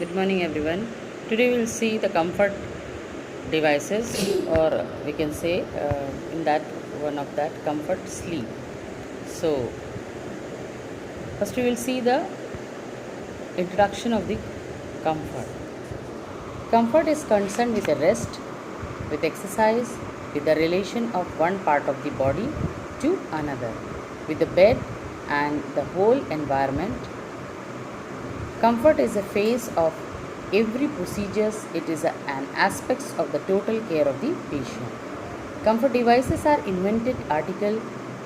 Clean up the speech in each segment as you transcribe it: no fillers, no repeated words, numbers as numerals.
Good morning, everyone. Today we'll see the comfort devices, or we can say in that one of that comfort sleep. So, first we will see the introduction of the comfort. Comfort is concerned with the rest, with exercise, with the relation of one part of the body to another, with the bed and the whole environment. Comfort is a phase of every procedures. It is an aspect of the total care of the patient. Comfort devices are invented article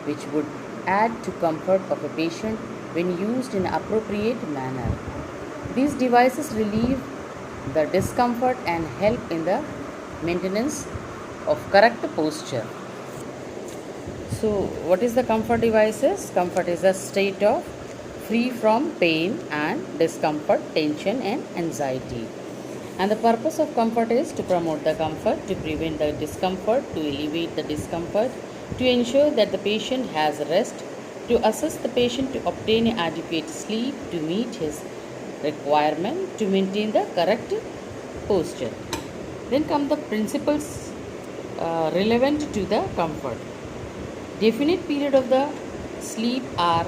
which would add to comfort of a patient when used in an appropriate manner. These devices relieve the discomfort and help in the maintenance of correct posture. So, what is the comfort devices? Comfort is a state of free from pain and discomfort, tension and anxiety. And the purpose of comfort is to promote the comfort, to prevent the discomfort, to alleviate the discomfort, to ensure that the patient has rest, to assist the patient to obtain adequate sleep, to meet his requirement, to maintain the correct posture. Then come the principles relevant to the comfort. Definite period of the sleep are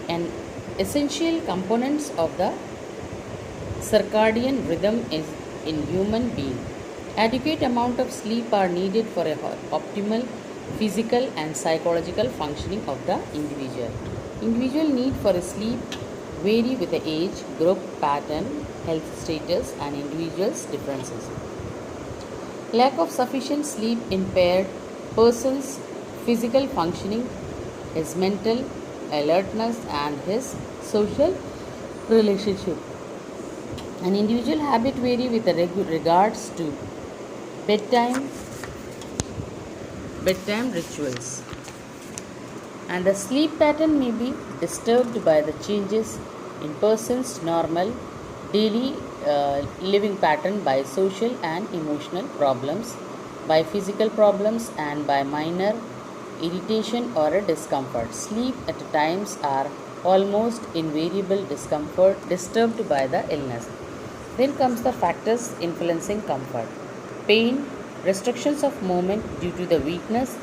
an essential components of the circadian rhythm is in human being. Adequate amount of sleep are needed for a optimal physical and psychological functioning of the individual. Individual need for a sleep vary with the age, group, pattern, health status and individuals' differences. Lack of sufficient sleep impaired person's physical functioning, his mental alertness and his social relationship. An individual habit vary with regards to bedtime rituals, and the sleep pattern may be disturbed by the changes in person's normal daily living pattern, by social and emotional problems, by physical problems and by minor irritation or a discomfort. Sleep at times are almost invariable discomfort disturbed by the illness. Then comes the factors influencing comfort. Pain, restrictions of movement due to the weakness,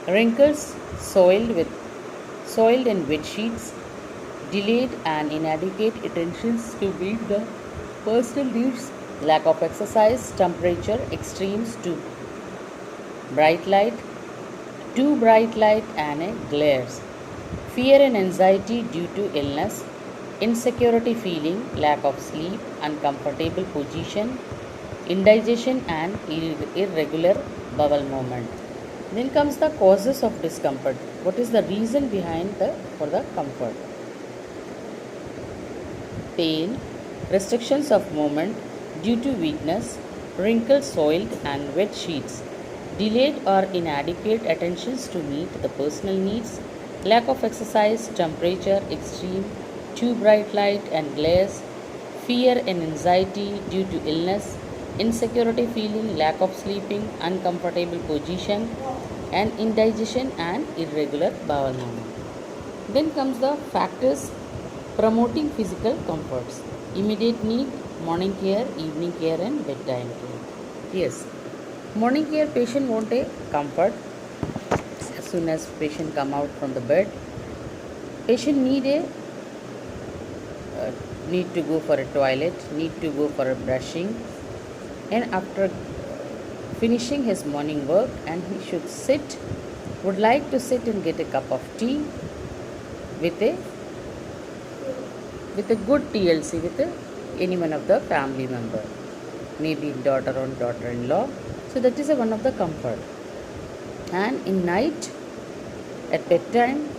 wrinkles, soiled and wet sheets, delayed and inadequate attentions to meet the personal needs, lack of exercise, temperature extremes to bright light, too bright light and a glares, fear and anxiety due to illness, insecurity feeling, lack of sleep, uncomfortable position, indigestion and irregular bowel movement. Then comes the causes of discomfort. What is the reason behind for the comfort? Pain, restrictions of movement due to weakness, wrinkled, soiled and wet sheets, delayed or inadequate attentions to meet the personal needs, lack of exercise, temperature extreme, too bright light and glares, fear and anxiety due to illness, insecurity feeling, lack of sleeping, uncomfortable position, and indigestion and irregular bowel movement. Then comes the factors promoting physical comforts. Immediate need, morning care, evening care, and bedtime care. Yes, morning care patient want a comfort as soon as patient come out from the bed. Patient need to go for a toilet, need to go for a brushing, and after finishing his morning work, and he should would like to sit and get a cup of tea with a good TLC with any one of the family member, maybe daughter or daughter-in-law. So that is one of the comfort. And in night, at bedtime,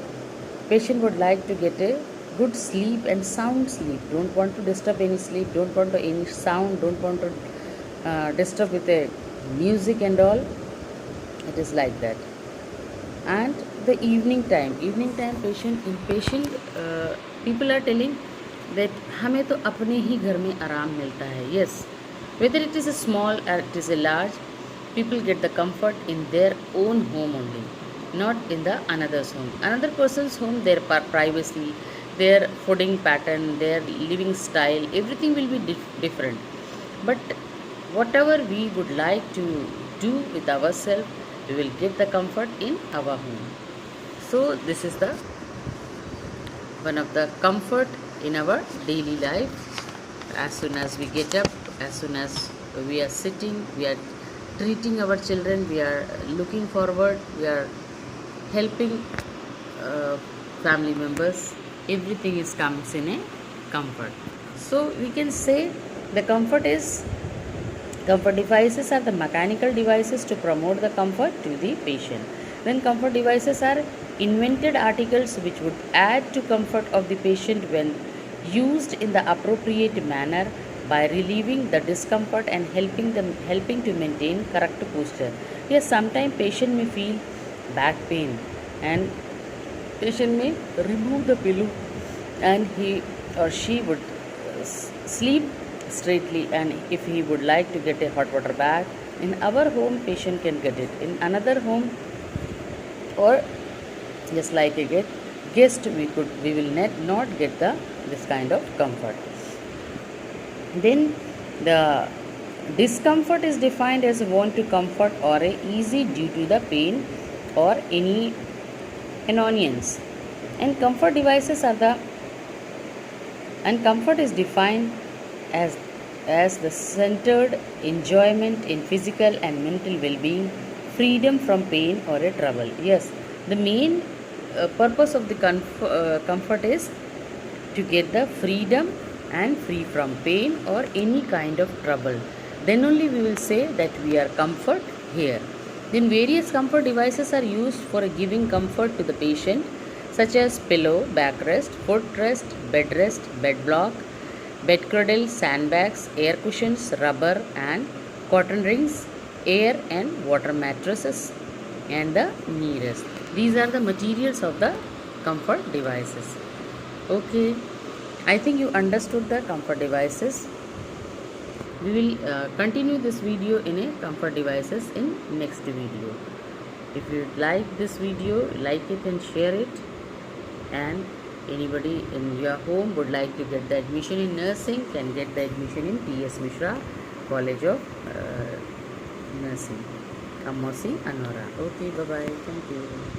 patient would like to get a good sleep and sound sleep. Don't want to disturb any sleep. Don't want to any sound. Don't want to disturb with a music and all. It is like that. And the evening time patient impatient people are telling that हमें तो अपने ही घर में आराम मिलता है. Yes, whether it is a small or it is a large, people get the comfort in their own home only, not in the another's home. Another person's home, their privacy, their fooding pattern, their living style, everything will be different. But whatever we would like to do with ourselves, we will get the comfort in our home. So this is the one of the comfort in our daily life. As soon as we get up, as soon as we are sitting, we are treating our children, we are looking forward, we are helping family members, everything is comes in a comfort. So we can say the comfort devices are the mechanical devices to promote the comfort to the patient. Then comfort devices are invented articles which would add to comfort of the patient when used in the appropriate manner by relieving the discomfort and helping to maintain correct posture. Yes, sometimes patient may feel back pain and patient may remove the pillow and he or she would sleep straightly, and if he would like to get a hot water bath in our home, patient can get it in another home, or just like a guest we will not get this kind of comfort. Then the discomfort is defined as want to comfort or a easy due to the pain or any annoyance. And comfort devices are the and comfort is defined as the centered enjoyment in physical and mental well-being, freedom from pain or a trouble. Yes, the main purpose of the comfort is to get the freedom and free from pain or any kind of trouble. Then only we will say that we are comfort here. Then various comfort devices are used for giving comfort to the patient, such as pillow, backrest, footrest, bedrest, bed block, bed cradle, sandbags, air cushions, rubber and cotton rings, air and water mattresses, and the knee rest. These are the materials of the comfort devices. Okay, I think you understood the comfort devices. We will continue this video in a comfort devices in next video. If you like this video, like it and share it. And anybody in your home would like to get the admission in nursing can get the admission in T.S. Mishra College of Nursing, Amosi, Anora. Okay, bye bye. Thank you.